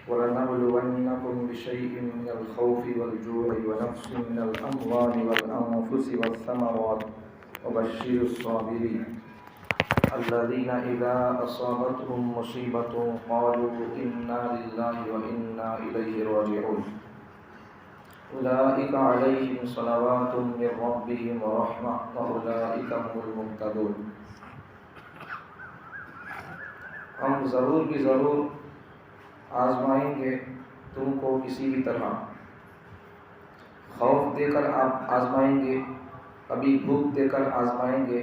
وَلَنَبْلُوَنَّكُمْ بِشَيْءٍ مِّنَ الْخَوْفِ وَالْجُوعِ وَنَقْصٍ مِّنَ الْأَمْوَالِ وَالْأَنفُسِ وَالثَّمَرَاتِ وَبَشِّرِ الصَّابِرِينَ الَّذِينَ إِذَا أَصَابَتْهُم مُّصِيبَةٌ قَالُوا إِنَّا لِلَّهِ وَإِنَّا إِلَيْهِ راجعون أولئك عليهم صلوات من ربهم ورحمة وأولئك هم المهتدون۔ ہم ضرور بھی ضرور آزمائیں گے تم کو کسی بھی طرح، خوف دے کر آپ آزمائیں گے، کبھی بھوک دے کر آزمائیں گے،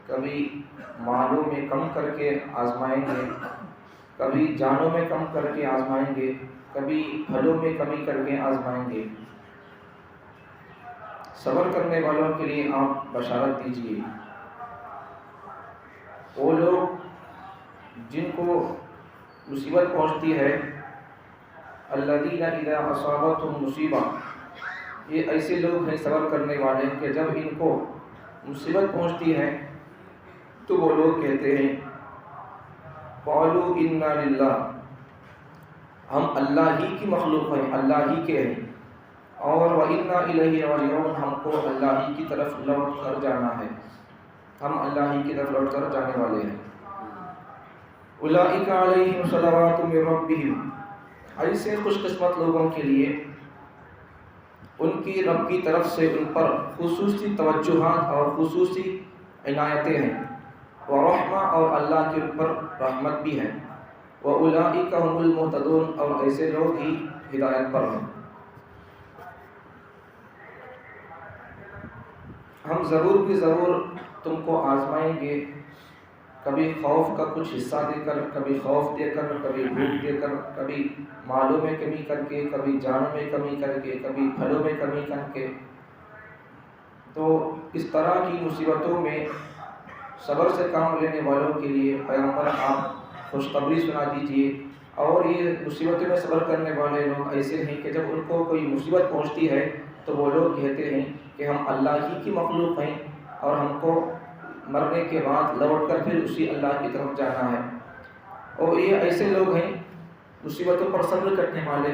کبھی مالوں میں کم کر کے آزمائیں گے، کبھی جانوں میں کم کر کے آزمائیں گے، کبھی پھلوں میں کمی کر کے آزمائیں گے۔ صبر کرنے والوں کے لیے آپ بشارت دیجیے۔ وہ لوگ جن کو مصیبت پہنچتی ہے، الذین اذا اصابتہم مصیبہ، یہ ایسے لوگ ہیں صبر کرنے والے کہ جب ان کو مصیبت پہنچتی ہے تو وہ لوگ کہتے ہیں قالوا انا للہ، ہم اللہ ہی کی مخلوق ہیں، اللہ ہی کے ہیں، اور وَإِنَّا إِلَيْهِ رَاجِعُونَ، ہم کو اللہ ہی کی طرف لوٹ کر جانا ہے، ہم اللہ ہی کی طرف لوٹ کر جانے والے ہیں۔ أُولَئِكَ عَلَيْهِمْ صَلَوَاتٌ مِّن رَّبِّهِمْ، ایسے خوش قسمت لوگوں کے لیے ان کی رب کی طرف سے ان پر خصوصی توجہات اور خصوصی عنایتیں ہیں، ورحمہ، اور اللہ کے اوپر رحمت بھی ہے، وَأُولَئِكَ هُمُ الْمُهْتَدُونَ، اور ایسے لوگ ہی ہدایت پر ہیں۔ ہم ضرور بھی ضرور تم کو آزمائیں گے، کبھی خوف کا کچھ حصہ دے کر، کبھی خوف دے کر، کبھی بھوک دے کر، کبھی مالوں میں کمی کر کے، کبھی جانوں میں کمی کر کے، کبھی پھلوں میں کمی کر کے۔ تو اس طرح کی مصیبتوں میں صبر سے کام لینے والوں کے لیے پیغمبر آپ خوشخبری سنا دیجیے۔ اور یہ مصیبتوں میں صبر کرنے والے لوگ ایسے ہیں کہ جب ان کو کوئی مصیبت پہنچتی ہے تو وہ لوگ کہتے ہیں کہ ہم اللہ ہی کی مخلوق ہیں اور ہم کو مرنے کے بعد لوٹ کر پھر اسی اللہ کی طرف جانا ہے۔ اور یہ ایسے لوگ ہیں مصیبتوں پر صبر کرنے والے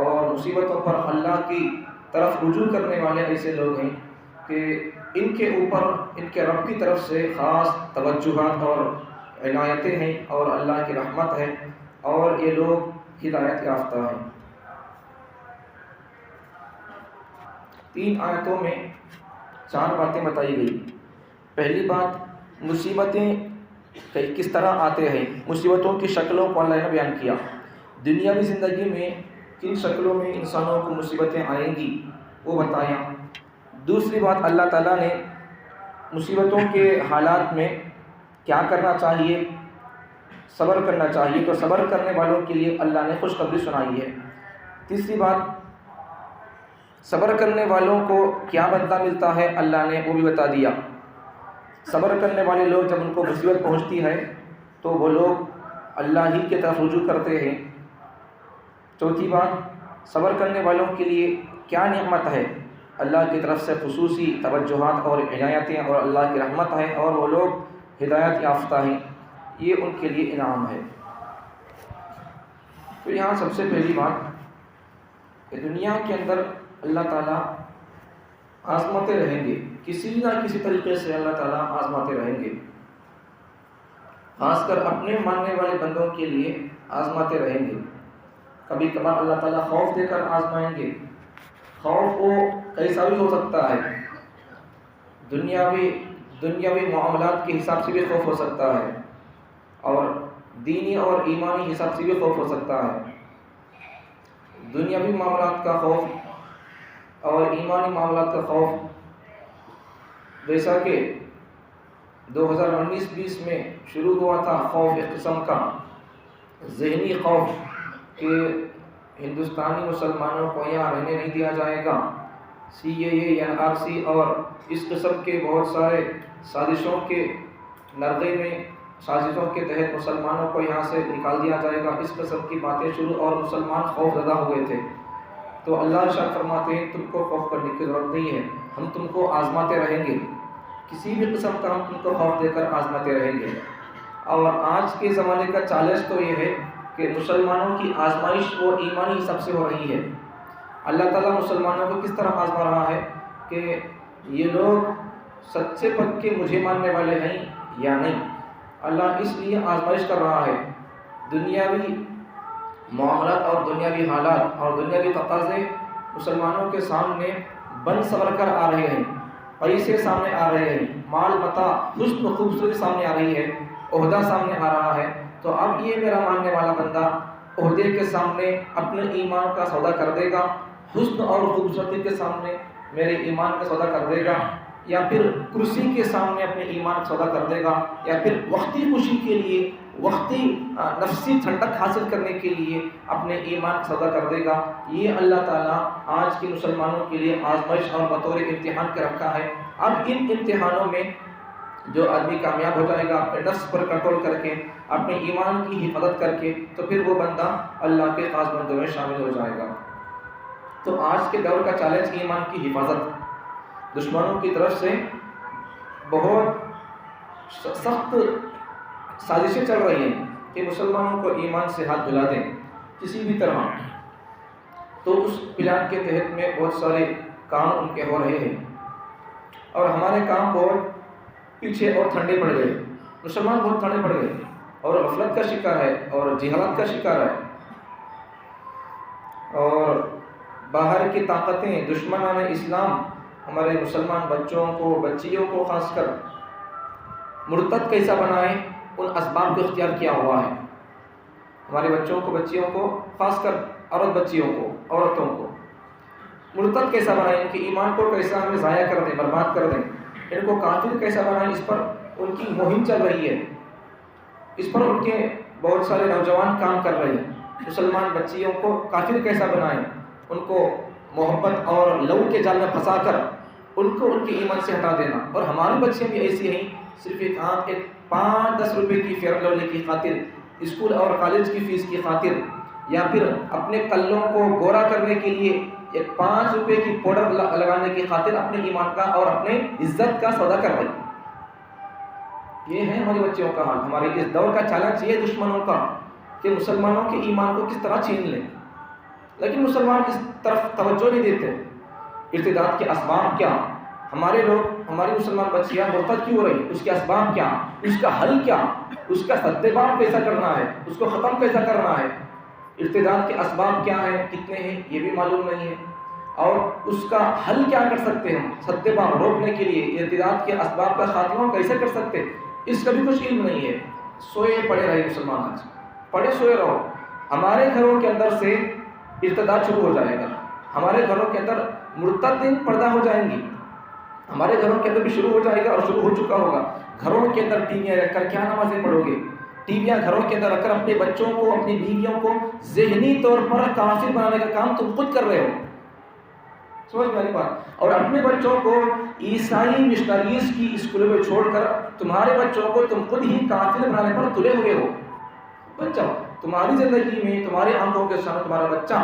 اور مصیبتوں پر اللہ کی طرف رجوع کرنے والے ایسے لوگ ہیں کہ ان کے اوپر ان کے رب کی طرف سے خاص توجہات اور عنایتیں ہیں اور اللہ کی رحمت ہے، اور یہ لوگ ہدایت یافتہ ہیں۔ 3 آیتوں میں 4 باتیں بتائی گئی۔ پہلی بات، مصیبتیں کس طرح آتے ہیں، مصیبتوں کی شکلوں کو اللہ نے بیان کیا، دنیاوی زندگی میں کن شکلوں میں انسانوں کو مصیبتیں آئیں گی وہ بتایا۔ دوسری بات، اللہ تعالیٰ نے مصیبتوں کے حالات میں کیا کرنا چاہیے، صبر کرنا چاہیے، تو صبر کرنے والوں کے لیے اللہ نے خوشخبری سنائی ہے۔ تیسری بات، صبر کرنے والوں کو کیا بدلہ ملتا ہے اللہ نے وہ بھی بتا دیا۔ صبر کرنے والے لوگ جب ان کو مصیبت پہنچتی ہے تو وہ لوگ اللہ ہی کی طرف رجوع کرتے ہیں۔ چوتھی بات، صبر کرنے والوں کے لیے کیا نعمت ہے، اللہ کی طرف سے خصوصی توجہات اور عنایتیں اور اللہ کی رحمت ہے، اور وہ لوگ ہدایت یافتہ ہیں، یہ ان کے لیے انعام ہے۔ تو یہاں سب سے پہلی بات کہ دنیا کے اندر اللہ تعالیٰ آزماتے رہیں گے، کسی نہ کسی طریقے سے اللہ تعالیٰ آزماتے رہیں گے، خاص کر اپنے ماننے والے بندوں کے لیے آزماتے رہیں گے۔ کبھی کبھار اللہ تعالیٰ خوف دے کر آزمائیں گے، خوف وہ کیسا بھی ہو سکتا ہے، دنیاوی معاملات کے حساب سے بھی خوف ہو سکتا ہے، اور دینی اور ایمانی حساب سے بھی خوف ہو سکتا ہے۔ دنیاوی معاملات کا خوف اور ایمانی معاملات کا خوف، جیسا کہ 2019-20 میں شروع ہوا تھا، خوف ایک قسم کا ذہنی خوف کہ ہندوستانی مسلمانوں کو یہاں رہنے نہیں دیا جائے گا، CAA NRC اور اس قسم کے بہت سارے سازشوں کے نرغے میں، سازشوں کے تحت مسلمانوں کو یہاں سے نکال دیا جائے گا، اس قسم کی باتیں شروع، اور مسلمان خوف زدہ ہوئے تھے۔ تو اللہ ارشاد فرماتے ہیں تم کو خوف کرنے کی ضرورت نہیں ہے، ہم تم کو آزماتے رہیں گے، کسی بھی قسم کا ہم تم کو خوف دے کر آزماتے رہیں گے۔ اور آج کے زمانے کا چیلنج تو یہ ہے کہ مسلمانوں کی آزمائش وہ ایمانی سب سے ہو رہی ہے۔ اللہ تعالیٰ مسلمانوں کو کس طرح آزما رہا ہے کہ یہ لوگ سچے پکے مجھے ماننے والے ہیں یا نہیں۔ اللہ اس لیے آزمائش کر رہا ہے، دنیاوی معاملات اور دنیاوی حالات اور دنیاوی تقاضے مسلمانوں کے سامنے بن سور کر آ رہے ہیں، پیسے سامنے آ رہے ہیں، مال متاع، حسن و خوبصورتی سامنے آ رہی ہے، عہدہ سامنے آ رہا ہے۔ تو اب یہ میرا ماننے والا بندہ عہدے کے سامنے اپنے ایمان کا سودا کر دے گا، حسن اور خوبصورتی کے سامنے میرے ایمان کا سودا کر دے گا، یا پھر کرسی کے سامنے اپنے ایمان کا سودا کر دے گا، یا پھر وقتی خوشی کے لیے، وقتی نفسی ٹھنڈک حاصل کرنے کے لیے اپنے ایمان کا سودا کر دے گا۔ یہ اللہ تعالیٰ آج کے مسلمانوں کے لیے آزمائش اور بطور امتحان کے رکھا ہے۔ اب ان امتحانوں میں جو آدمی کامیاب ہو جائے گا اپنے نفس پر کنٹرول کر کے، اپنے ایمان کی حفاظت کر کے، تو پھر وہ بندہ اللہ کے خاص بندوں میں شامل ہو جائے گا۔ تو آج کے دور کا چیلنج ایمان کی حفاظت، دشمنوں کی طرف سے بہت سخت سازشیں چل رہی ہیں کہ مسلمانوں کو ایمان سے ہاتھ دھلا دیں کسی بھی طرح۔ تو اس پلان کے تحت میں بہت سارے کام ان کے ہو رہے ہیں، اور ہمارے کام بہت پیچھے اور ٹھنڈے پڑ گئے، مسلمان بہت ٹھنڈے پڑ گئے اور غفلت کا شکار ہے اور جہالت کا شکار ہے، اور باہر کی طاقتیں دشمنان اسلام ہمارے مسلمان بچوں کو، بچیوں کو خاص کر مرتد کیسا بنائیں ان اسباب کو اختیار کیا ہوا ہے۔ ہمارے بچوں کو، بچیوں کو، خاص کر عورت بچیوں کو، عورتوں کو مرتد کیسا بنائیں، ان کے ایمان کو کیسا ہمیں ضائع کر دیں، برباد کر دیں، ان کو کافر کیسا بنائیں، اس پر ان کی مہم چل رہی ہے، اس پر ان کے بہت سارے نوجوان کام کر رہے ہیں۔ مسلمان بچیوں کو کافر کیسا بنائیں، ان کو محبت اور لو کے جال میں پھنسا کر ان کو ان کے ایمان سے ہٹا دینا۔ اور ہماری بچیاں بھی ایسی ہیں، صرف ایک 5-10 روپے کی فیئر لینے کی خاطر، اسکول اور کالج کی فیس کی خاطر، یا پھر اپنے کلوں کو گورا کرنے کے لیے ایک 5 روپے کی پاؤڈر لگانے کی خاطر اپنے ایمان کا اور اپنے عزت کا سودا کر رہے ہیں۔ یہ ہے ہماری بچیوں کا حال۔ ہمارے اس دور کا چیلنج یہ دشمنوں کا کہ مسلمانوں کے ایمان کو کس طرح چھین لیں، لیکن مسلمان اس طرف توجہ نہیں دیتے۔ ارتداد کے اسباب کیا، ہمارے لوگ، ہماری مسلمان بچیاں مرتد کیوں ہو رہی، اس کے اسباب کیا، اس کا حل کیا، اس کا سدباب کیسا کرنا ہے، اس کو ختم کیسا کرنا ہے۔ ارتداد کے اسباب کیا ہیں، کتنے ہیں، یہ بھی معلوم نہیں ہے، اور اس کا حل کیا کر سکتے ہیں، سدباب روکنے کے لیے ارتداد کے اسباب کا خاتمہ کیسے کر سکتے، اس کا بھی کچھ علم نہیں ہے۔ سوئے پڑے رہے مسلمان، آج پڑے سوئے رہو۔ ہمارے گھروں کے اندر سے ارتداد شروع ہو جائے گا، ہمارے گھروں کے اندر مرتدین پردہ ہو جائیں گی، ہمارے گھروں کے اندر بھی شروع ہو جائے گا اور شروع ہو چکا ہوگا۔ گھروں کے اندر ٹی ویاں رکھ کر کیا نمازیں پڑھو گے، ٹی ویاں گھروں کے اندر رکھ کر اپنے بچوں کو، اپنی بیویوں کو ذہنی طور پر کافر بنانے کا کام تم خود کر رہے ہو، سمجھ میں آ رہی بات۔ اور اپنے بچوں کو عیسائی مشنریز کی اسکولوں میں چھوڑ کر تمہارے بچوں کو تم خود ہی کافر بنانے پر تلے ہوئے ہو۔ بچہ تمہاری زندگی میں، تمہارے آنکھوں کے سامنے تمہارا بچہ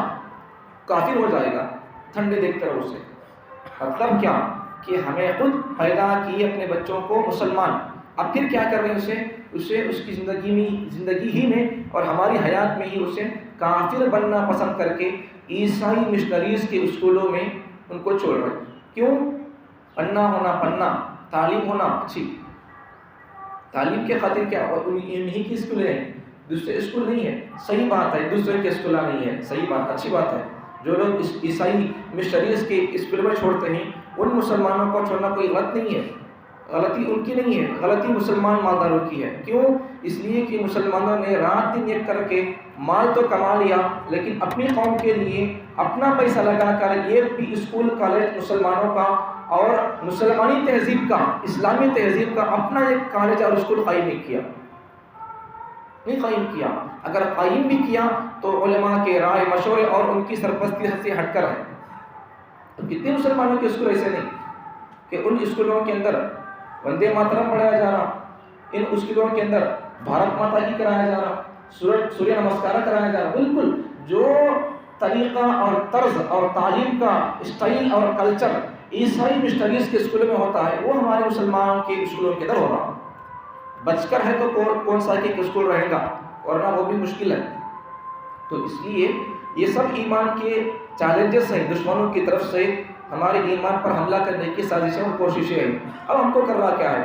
کافر ہو جائے گا، ٹھنڈے دیکھتے رہو اسے۔ مطلب کیا کہ ہمیں خود پیدا کیے اپنے بچوں کو مسلمان، اب پھر کیا کر رہے ہیں، اسے اس کی زندگی ہی میں اور ہماری حیات میں ہی اسے کافر بننا پسند کر کے عیسائی مشنریز کے اسکولوں میں ان کو چھوڑ رہے ہیں۔ کیوں؟ پڑھنا ہونا، پڑھنا، تعلیم ہونا اچھی، تعلیم کے خاطر کیا، اور انہی کی اسکولیں ہیں، دوسرے اسکول نہیں ہے، صحیح بات ہے، دوسرے کے اسکول نہیں ہے، صحیح بات، اچھی بات ہے۔ جو لوگ عیسائی مشنریز کے اسکول میں چھوڑتے ہیں ان مسلمانوں کو چھوڑنا کوئی غلط نہیں ہے، غلطی ان کی نہیں ہے، غلطی مسلمان مالداروں کی ہے۔ کیوں؟ اس لیے کہ مسلمانوں نے رات دن ایک کر کے مال تو کما لیا، لیکن اپنی قوم کے لیے اپنا پیسہ لگا کر ایک بھی اسکول کالج مسلمانوں کا اور مسلمانی تہذیب کا، اسلامی تہذیب کا اپنا ایک کالج اور اسکول قائم نہیں کیا، نہیں قائم کیا۔ اگر قائم بھی کیا تو علماء کے رائے مشورے اور ان کی سرپرستی سے ہٹ کر ہے۔ تو کتنے مسلمانوں کے اسکول ایسے نہیں کہ ان اسکولوں کے اندر وندے ماترم پڑھایا جا رہا، ان اسکولوں کے اندر بھارت ماتا کی کرایا جا رہا، سوریہ نمسکار کرایا جا رہا۔ بالکل جو طریقہ اور طرز اور تعلیم کا اسٹائل اور کلچر عیسائی مشنریز کے اسکولوں میں ہوتا ہے وہ ہمارے مسلمانوں کے اسکولوں کے اندر ہو رہا۔ بچ کر ہے تو کون سا کہ اسکول رہے گا، ورنہ وہ بھی مشکل ہے۔ تو اس لیے یہ سب ایمان کے چیلنجز ہیں، دشمنوں کی طرف سے ہمارے ایمان پر حملہ کرنے کی سازشیں اور کوششیں ہیں۔ اب ہم کو کرنا کیا ہے؟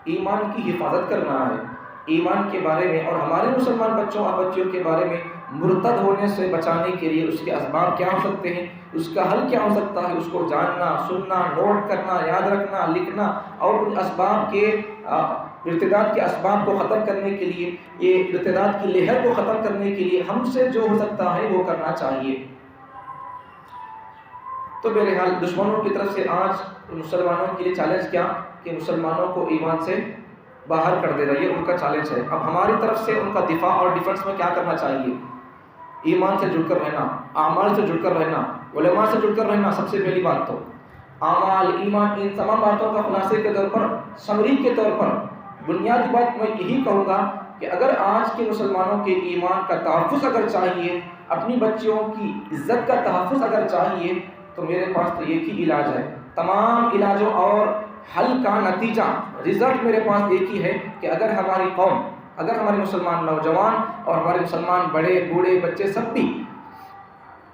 ایمان کی حفاظت کرنا ہے، ایمان کے بارے میں اور ہمارے مسلمان بچوں اور بچیوں کے بارے میں مرتد ہونے سے بچانے کے لیے اس کے اسباب کیا ہو سکتے ہیں، اس کا حل کیا ہو سکتا ہے، اس کو جاننا، سننا، نوٹ کرنا، یاد رکھنا، لکھنا، اور ان اسباب کے ارتداد کے اسباب کو ختم کرنے کے لیے، یہ ارتداد کی لہر کو ختم کرنے کے لیے ہم سے جو ہو سکتا ہے وہ کرنا چاہیے۔ تو بہرحال دشمنوں کی طرف سے آج مسلمانوں کے لیے چیلنج کیا کہ مسلمانوں کو ایمان سے باہر کر دے رہا، یہ ان کا چیلنج ہے۔ اب ہماری طرف سے ان کا دفاع اور ڈیفنس میں کیا کرنا چاہیے؟ ایمان سے جڑ کر رہنا، اعمال سے جڑ کر رہنا، علماء سے جڑ کر رہنا۔ سب سے پہلی بات تو اعمال، ایمان، ان تمام باتوں کا خلاصے کے طور پر، سمری کے طور پر بنیادی بات میں یہی کہوں گا کہ اگر آج کے مسلمانوں کے ایمان کا تحفظ اگر چاہیے، اپنی بچیوں کی عزت کا تحفظ اگر چاہیے، تو میرے پاس تو ایک ہی علاج ہے۔ تمام علاجوں اور حل کا نتیجہ، رزلٹ میرے پاس ایک ہی ہے کہ اگر ہماری قوم، اگر ہمارے مسلمان نوجوان اور ہمارے مسلمان بڑے بوڑھے بچے سب بھی،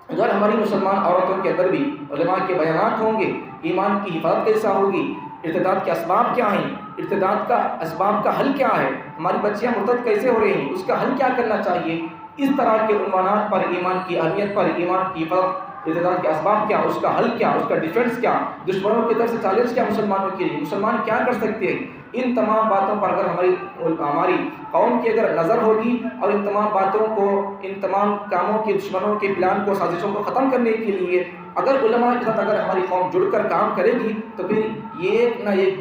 اگر ہماری مسلمان عورتوں کے اندر بھی علماء کے بیانات ہوں گے، ایمان کی حفاظت کیسا ہوگی، ارتداد کے اسباب کیا ہیں، ارتداد کا اسباب کا حل کیا ہے، ہماری بچیاں مرتد کیسے ہو رہی ہیں، اس کا حل کیا کرنا چاہیے، اس طرح کے عنوانات پر، ایمان کی اہمیت پر، ایمان کی حفاظت، ارتداد کے اسباب کیا، اس کا حل کیا، اس کا ڈیفنس کیا، دشمنوں کی طرف سے چیلنج کیا مسلمانوں کے لیے، مسلمان کیا کر سکتے ہیں، ان تمام باتوں پر اگر ہماری قوم کی اگر نظر ہوگی اور ان تمام باتوں کو، ان تمام کاموں کے، دشمنوں کے پلان کو، سازشوں کو ختم کرنے کے لیے اگر علماء کے ساتھ اگر ہماری قوم جڑ کر کام کرے گی، تو پھر ایک نہ ایک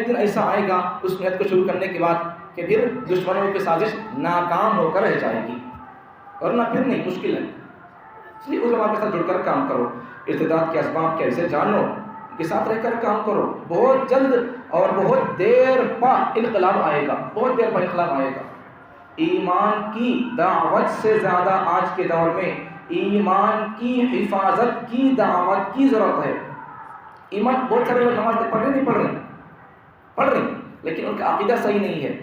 دن ایسا آئے گا اس محنت کو شروع کرنے کے بعد کہ پھر دشمنوں کی سازش ناکام ہو کر رہ جائے گی، ورنہ پھر نہیں، مشکل ہے۔ اس لیے علماء کے ساتھ جڑ کر کام کرو، ارتداد کے اسباب کیسے جانو، ان کے ساتھ رہ کر کام کرو۔ بہت جلد اور بہت دیر پر انقلاب آئے گا، بہت دیر پر انقلاب آئے گا۔ ایمان کی دعوت سے زیادہ آج کے دور میں ایمان کی حفاظت کی دعوت کی ضرورت ہے۔ ایمان، بہت سارے لوگ نماز پڑھ رہے ہیں لیکن ان کا عقیدہ صحیح نہیں ہے،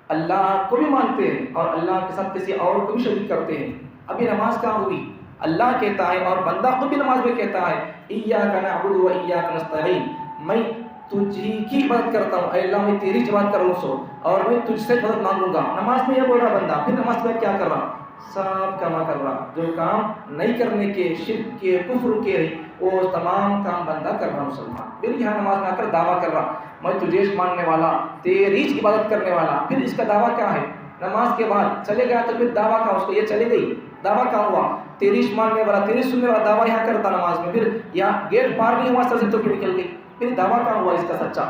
اللہ کو بھی مانتے ہیں اور اللہ کے ساتھ کسی اور کو بھی شریک کرتے ہیں۔ اب یہ نماز کہاں ہوئی؟ اللہ کہتا ہے اور بندہ خود بھی نماز میں کہتا ہے، ایاک نعبد و ایاک نستعین، میں تجھ ہی کی عبادت کرتا ہوں، اے اللہ میں تیری عبادت کر رہا ہوں اور میں تجھ سے مدد مانگوں گا۔ نماز میں یہ بول رہا بندہ، پھر نماز میں کیا کر رہا؟ سب کام کر رہا، جو کام نہیں کرنے کے، شرک کے، کفر کے، وہ تمام کام بندہ کر رہا مسلمان۔ پھر یہاں نماز میں آ کر دعویٰ کر رہا، میں تجھے ماننے والا، تیری عبادت کرنے والا۔ پھر اس کا دعویٰ کیا ہے؟ نماز کے بعد چلے گیا تو پھر دعویٰ کا، اس کو یہ چلی گئی، دعویٰ کا ہوا، تیری ماننے والا، تیری سننے والا، دعویٰ یہاں کرتا نماز میں، پھر یہاں گیٹ پار نہیں ہوا، سر سے تو پھر نکل گئی، پھر دعویٰ کا ہوا اس کا سچا،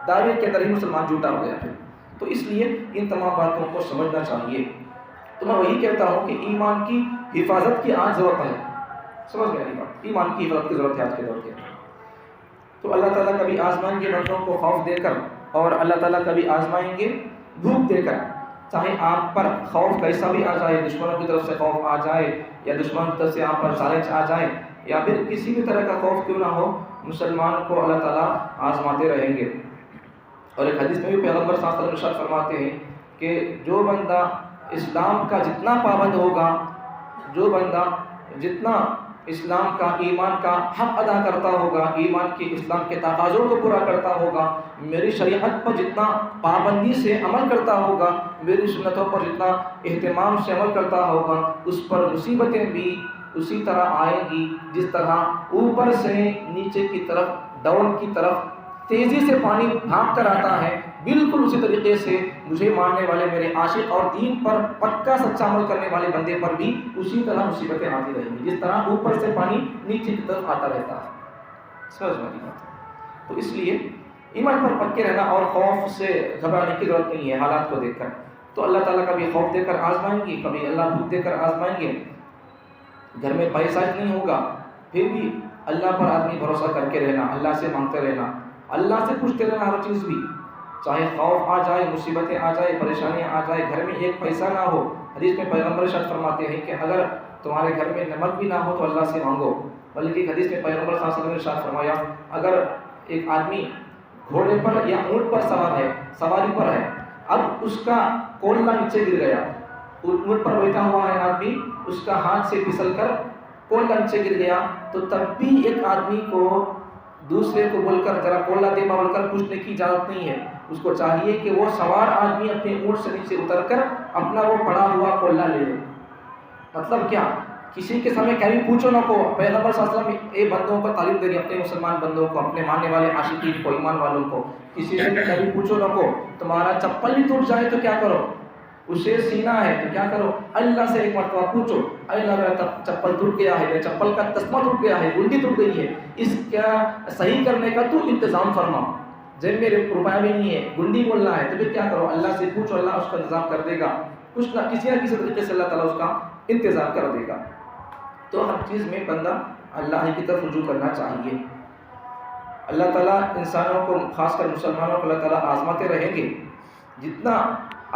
دعوے کے اندر ہی مسلمان جھوٹا ہو گیا پھر۔ تو اس لیے ان تمام باتوں کو سمجھنا چاہیے۔ تو میں وہی کہتا ہوں کہ ایمان کی حفاظت کی آج ضرورت ہے، سمجھ میں آئی بات، ایمان کی حفاظت کی ضرورت ہے آج کے دور کے۔ تو اللہ تعالیٰ کبھی آزمائیں گے بندوں کو خوف دے کر، اور اللہ تعالیٰ کبھی آزمائیں گے بھوک دے کر، چاہے آپ پر خوف کیسا بھی آ جائے، دشمنوں کی طرف سے خوف آ جائے یا دشمنوں کی طرف سے آپ پر چیلنج آ جائے یا پھر کسی بھی طرح کا خوف کیوں نہ ہو، مسلمان کو اللہ تعالیٰ آزماتے رہیں گے۔ اور ایک حدیث میں بھی پیغمبر صلی اللہ علیہ وسلم ارشاد فرماتے ہیں کہ جو بندہ اسلام کا جتنا پابند ہوگا، جو بندہ جتنا اسلام کا، ایمان کا حق ادا کرتا ہوگا، ایمان کے، اسلام کے تقاضوں کو پورا کرتا ہوگا، میری شریعت پر جتنا پابندی سے عمل کرتا ہوگا، میری سنتوں پر جتنا اہتمام سے عمل کرتا ہوگا، اس پر مصیبتیں بھی اسی طرح آئیں گی جس طرح اوپر سے نیچے کی طرف، ڈاؤن کی طرف تیزی سے پانی بھاگ کر آتا ہے، بالکل اسی طریقے سے مجھے ماننے والے میرے عاشق اور دین پر پکا سچا عمل کرنے والے بندے پر بھی اسی طرح مصیبتیں آتی رہیں گی جس طرح اوپر سے پانی نیچے کی طرف آتا رہتا ہے۔ سمجھ میں آتی بات؟ تو اس لیے ایمان پر پکے رہنا اور خوف سے گھبرانے کی ضرورت نہیں ہے حالات کو دیکھ کر۔ تو اللہ تعالیٰ کبھی خوف دے کر آزمائیں گے، کبھی اللہ بھوک دے کر آزمائیں گے، گھر میں پیسہ نہیں ہوگا، پھر بھی اللہ پر آدمی بھروسہ کر کے رہنا، اللہ سے مانگتے رہنا، اللہ سے پوچھتے رہنا ہر چیز بھی، چاہے خوف آ جائے، مصیبتیں آ جائے، پریشانیاں آ جائے، گھر میں ایک پیسہ نہ ہو۔ حدیث میں پیغمبر ارشاد فرماتے ہیں کہ اگر تمہارے گھر میں نمک بھی نہ ہو تو اللہ سے مانگو۔ بلکہ ایک حدیث میں پیغمبر صلی اللہ علیہ وسلم نے ارشاد فرمایا، اگر ایک آدمی گھوڑے پر یا اونٹ پر سوار ہے، سواری پر ہے، اب اس کا کولنا نیچے گر گیا، اونٹ پر بیٹھا ہوا ہے آدمی، اس کا ہاتھ سے پھسل کر کونڈا نیچے گر گیا، تو تب بھی ایک آدمی کو دوسرے کو بول کر ذرا کونڈا دے بول کر پوچھنے کی اجازت نہیں ہے. اس کو چاہیے کہ وہ سوار آدمی اپنے اونٹ سے نیچے اتر کر اپنا وہ پڑا ہوا کونڈا لے لے. مطلب کیا؟ کسی کے سامنے کبھی پوچھو نہ کو. پیغمبر صلی اللہ علیہ وسلم اے بندوں کو تعلیم دے رہی اپنے مسلمان بندوں کو، اپنے ماننے والے عاشقین کو، ایمان والوں کو، کسی سے کبھی پوچھو نہ کو تمہارا چپل بھی ٹوٹ جائے تو کیا کرو؟ اسے سینا ہے تو کیا کرو؟ اللہ سے ایک مرتبہ پوچھو، اے اللہ میرا چپل ٹوٹ گیا ہے، میرے چپل کا تسمہ ٹوٹ گیا ہے، گنڈی ٹوٹ گئی ہے، اس کا صحیح کرنے کا تو انتظام فرما. جب میرے روپیہ بھی نہیں ہے، گنڈی بولنا ہے، تو پھر کیا کرو؟ اللہ سے پوچھو، اللہ اس کا انتظام کر دے گا. کچھ نہ کسی طریقے سے اللہ تعالیٰ اس کا انتظام کر دے گا. تو ہر چیز میں بندہ اللہ کی طرف رجوع کرنا چاہیے. اللہ تعالیٰ انسانوں کو، خاص کر مسلمانوں کو اللہ تعالیٰ آزماتے رہیں گے. جتنا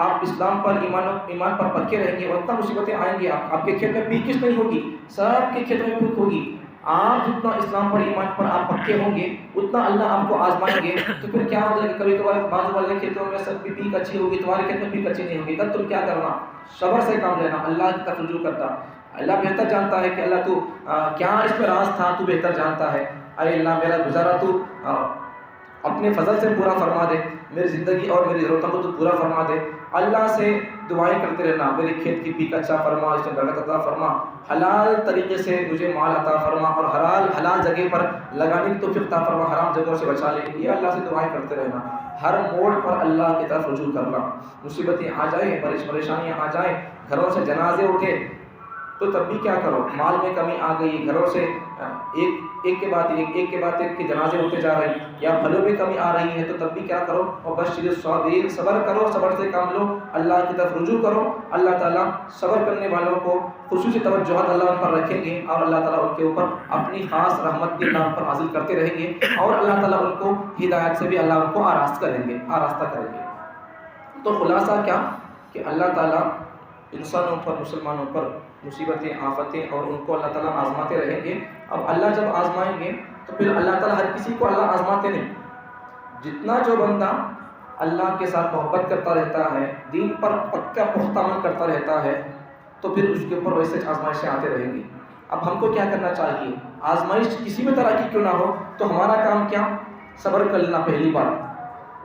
آپ اسلام پر ایمان پر پکے رہیں گے اتنا مصیبتیں آئیں گی. آپ کے کھیت میں پیکش نہیں ہوگی، سب کے کھیت میں پیک ہوگی. آپ جتنا اسلام پر ایمان پر آپ پکے ہوں گے اتنا اللہ آپ کو آزمائیں گے. تو پھر کیا ہو جائے گا؟ کبھی کبھار بعض والے کھیتوں میں سب کی پیک اچھی ہوگی، تمہارے کھیت میں پیک اچھی نہیں ہوگی. تب تم کیا کرنا؟ صبر سے کام لینا، اللہ کی طرف رجوع کرتا. اللہ بہتر جانتا ہے کہ اللہ تو کیا اس میں راز تھا، تو بہتر جانتا ہے. اے اللہ میرا گزارا تو اپنے فضل سے پورا فرما دے، میری زندگی اور میری ضرورتوں کو تو پورا فرما دے. اللہ سے دعائیں کرتے رہنا، میرے کھیت کی پیک اچھا فرما، اس میں برکت عطا فرما، حلال طریقے سے مجھے مال عطا فرما، اور حلال جگہ پر لگانے کی توفیق عطا فرما، حرام جگہوں سے بچا لے. یہ اللہ سے دعائیں کرتے رہنا. ہر موڑ پر اللہ کی طرف رجوع کرنا. مصیبتیں آ جائیں، پریشانیاں آ جائیں، گھروں سے جنازے اٹھے تو تب بھی کیا کرو؟ مال میں کمی آ گئی، گھروں سے ایک کے بعد ایک کے جنازے ہوتے جا رہے ہیں، یا پھلوں میں کمی آ رہی ہے، تو تب بھی کیا کرو؟ اور بشر الصابرین، صبر کرو، صبر سے کام لو، اللہ کی طرف رجوع کرو. اللہ تعالیٰ صبر کرنے والوں کو خصوصی توجہات اللہ ان پر رکھیں گے، اور اللہ تعالیٰ ان کے اوپر اپنی خاص رحمت کے نام پر حاصل کرتے رہیں گے، اور اللہ تعالیٰ ان کو ہدایت سے بھی اللہ ان کو آراستہ کریں گے. تو خلاصہ کیا کہ اللہ تعالیٰ انسانوں پر، مسلمانوں پر مصیبتیں، آفتیں، اور ان کو اللہ تعالیٰ آزماتے رہیں گے. اب اللہ جب آزمائیں گے تو پھر اللہ تعالیٰ ہر کسی کو اللہ آزماتے نہیں. جتنا جو بندہ اللہ کے ساتھ محبت کرتا رہتا ہے، دین پر پکا پختہ عمل کرتا رہتا ہے، تو پھر اس کے اوپر ویسے آزمائشیں آتے رہیں گی. اب ہم کو کیا کرنا چاہیے؟ آزمائش کسی بھی طرح کی کیوں نہ ہو، تو ہمارا کام کیا؟ صبر کر لینا پہلی بار.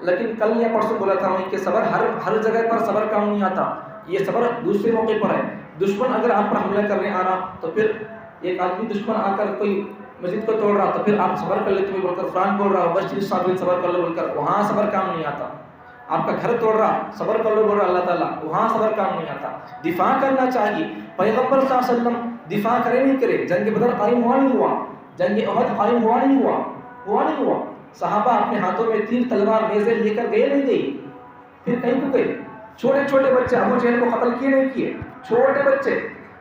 لیکن کل یا پرسوں بولا تھا میں کہ صبر ہر جگہ پر صبر کام نہیں آتا. یہ صبر دوسرے موقع پر ہے. دشمن اگر آپ پر حملہ کرنے آ رہا، تو پھر ایک آدمی دشمن آ کر کوئی مسجد کو توڑ رہا، تو پھر آپ صبر کر لیتے بول کر قرآن بول رہا ہو، بشر الصابرین صبر کر لو بول کر، وہاں صبر کام نہیں آتا. آپ کا گھر توڑ رہا، صبر کر لو بول رہا اللہ تعالیٰ، وہاں صبر کام نہیں آتا. دفاع کرنا چاہیے. پیغمبر صلی اللہ علیہ وسلم دفاع کرے نہیں کرے، جنگ بدر قائم ہوا نہیں ہوا، جنگ احد قائم ہوا نہیں ہوا. صحابہ اپنے ہاتھوں میں تیر تلوار نیزے لے کر گئے نہیں گئے؟ پھر کہیں کو گئے. چھوٹے بچے ابو جہل کو قتل کیے نہیں کیے؟ چھوٹے بچے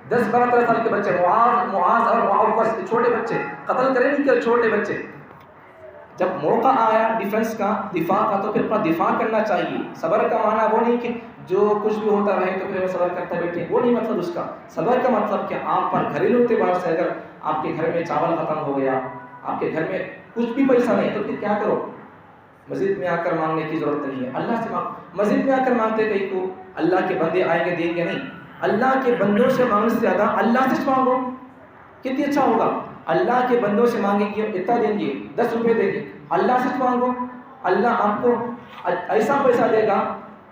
10-12 سال کے بچے، معاذ اور معوذ، چھوٹے بچے قتل کرے نہیں کیا؟ چھوٹے بچے. جب موقع آیا ڈیفنس کا، دفاع کا، تو پھر اپنا دفاع کرنا چاہیے. صبر کا معنی وہ نہیں کہ جو کچھ بھی ہوتا رہے تو پھر میں صبر کرتا بیٹھے، وہ نہیں مطلب اس کا. صبر کا مطلب کہ آپ پر گھریلو اعتبار سے اگر آپ کے گھر میں چاول ختم ہو گیا، آپ کے گھر میں کچھ بھی پیسہ نہیں، تو پھر کیا کرو؟ مسجد میں آ کر مانگنے کی ضرورت نہیں ہے، اللہ سے مانگو. مسجد میں آ کر مانگتے کہیں کو اللہ کے بندے آئیں گے دیں گے نہیں. اللہ کے بندوں سے مانگنے سے زیادہ اللہ سے مانگو، کتنی اچھا ہوگا. اللہ کے بندوں سے مانگیں گے اتنا دیں گے، 10 روپے دیں گے. اللہ سے مانگو، اللہ آپ کو ایسا پیسہ دے گا.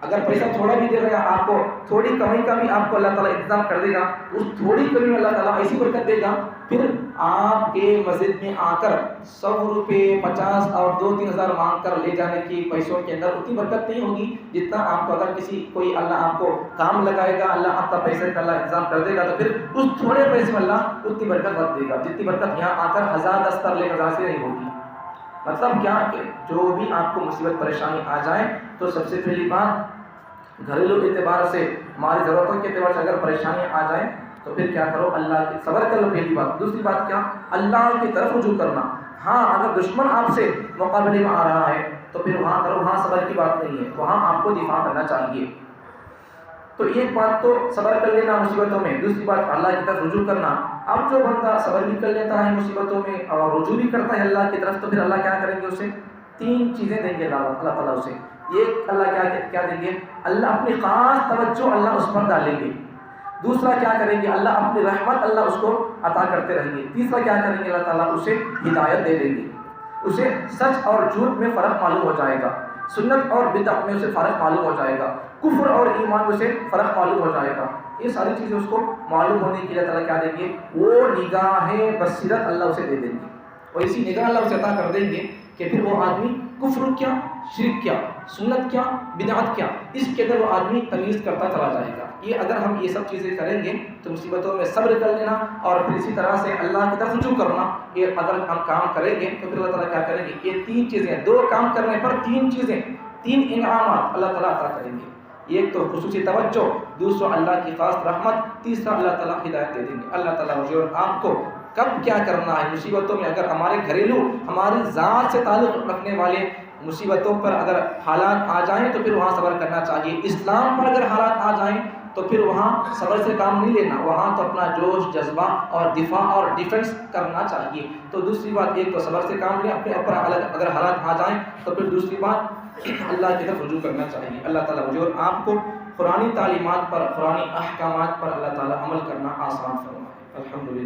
اگر پیسہ تھوڑا بھی دے گا، آپ کو تھوڑی کمی کا بھی آپ کو اللہ تعالیٰ انتظام کر دے گا. اس تھوڑی کمی میں اللہ تعالیٰ ایسی برکت دے گا. پھر آپ کے مسجد میں آ کر 100 روپے 50 اور 2-3 ہزار مانگ کر لے جانے کی پیسوں کے اندر اتنی برکت نہیں ہوگی جتنا آپ کو اگر کوئی اللہ آپ کو کام لگائے گا، اللہ آپ کا پیسے کا اللہ انتظام کر دے گا، تو پھر اس تھوڑے پیسے میں اللہ اتنی برکت بت دے گا جتنی برکت یہاں آ کر 1000 لے ہزار سے نہیں ہوگی. مطلب کیا کہ جو بھی آپ کو مصیبت پریشانی آ جائے تو سب سے پہلی بات گھریلو اعتبار سے، ہماری ضرورتوں کے اعتبار سے اگر پریشانیاں آ جائیں تو پھر کیا کرو؟ اللہ کی صبر کر لو پہلی بات. دوسری بات کیا؟ اللہ کی طرف رجوع کرنا. ہاں اگر دشمن آپ سے مقابلے میں آ رہا ہے تو پھر وہاں کرو، وہاں صبر کی بات نہیں ہے، وہاں آپ کو دفاع کرنا چاہیے. تو ایک بات تو صبر کر لینا مصیبتوں میں، دوسری بات اللہ کی طرف رجوع کرنا. اب جو بندہ صبر بھی کر لیتا ہے مصیبتوں میں اور رجوع بھی کرتا ہے اللہ کی طرف، تو پھر اللہ کیا کریں گے؟ اسے 3 چیزیں دیں گے اللہ تعالیٰ اسے. ایک اللہ کیا دیں گے؟ اللہ اپنی خاص توجہ اللہ اس پر ڈالیں گے. دوسرا کیا کریں گے؟ اللہ اپنی رحمت اللہ اس کو عطا کرتے رہیں گے. تیسرا کیا کریں گے؟ اللہ تعالیٰ اسے ہدایت دے دیں گے. اسے سچ اور جھوٹ میں فرق معلوم ہو جائے گا، سنت اور بدعت میں اسے فرق معلوم ہو جائے گا، کفر اور ایمان میں اسے فرق معلوم ہو جائے گا. یہ ساری چیزیں اس کو معلوم ہونے کے لیے اللہ تعالیٰ کیا دیں گے؟ وہ نگاہ بصیرت اللہ اسے دے دیں گے. اور اسی نگاہ اللہ اسے عطا کر دیں گے کہ پھر وہ آدمی کفر کیا، شرک کیا، سنت کیا، بدعت کیا، اس کے اندر وہ آدمی تمیز کرتا چلا جائے گا. یہ اگر ہم یہ سب چیزیں کریں گے تو مصیبتوں میں صبر کر لینا اور پھر اسی طرح سے اللہ کی طرف رجوع کرنا، یہ اگر ہم کام کریں گے تو پھر اللہ تعالیٰ کیا کریں گے؟ یہ تین چیزیں، دو کام کرنے پر تین چیزیں، تین انعامات اللہ تعالیٰ عطا کریں گے. ایک تو خصوصی توجہ، دوسرا اللہ کی خاص رحمت، تیسرا اللہ تعالیٰ ہدایت دے دیں گے. اللہ تعالیٰ مجھے اور آپ کو کب کیا کرنا ہے مصیبتوں میں، اگر ہمارے گھریلو ہماری ذات سے تعلق رکھنے والے مصیبتوں پر اگر حالات آ جائیں تو پھر وہاں صبر کرنا چاہیے. اسلام پر اگر حالات آ جائیں تو پھر وہاں صبر سے کام نہیں لینا، وہاں تو اپنا جوش جذبہ اور دفاع اور ڈیفنس کرنا چاہیے. تو دوسری بات، ایک تو صبر سے کام لیں اپنے اوپر، اگر حالات آ جائیں تو پھر دوسری بات اللہ کی طرف رجوع کرنا چاہیے. اللہ تعالیٰ مجھے اور آپ کو قرآنی تعلیمات پر، قرآنی احکامات پر اللہ تعالیٰ عمل کرنا آسان فرمائے. الحمدللہ.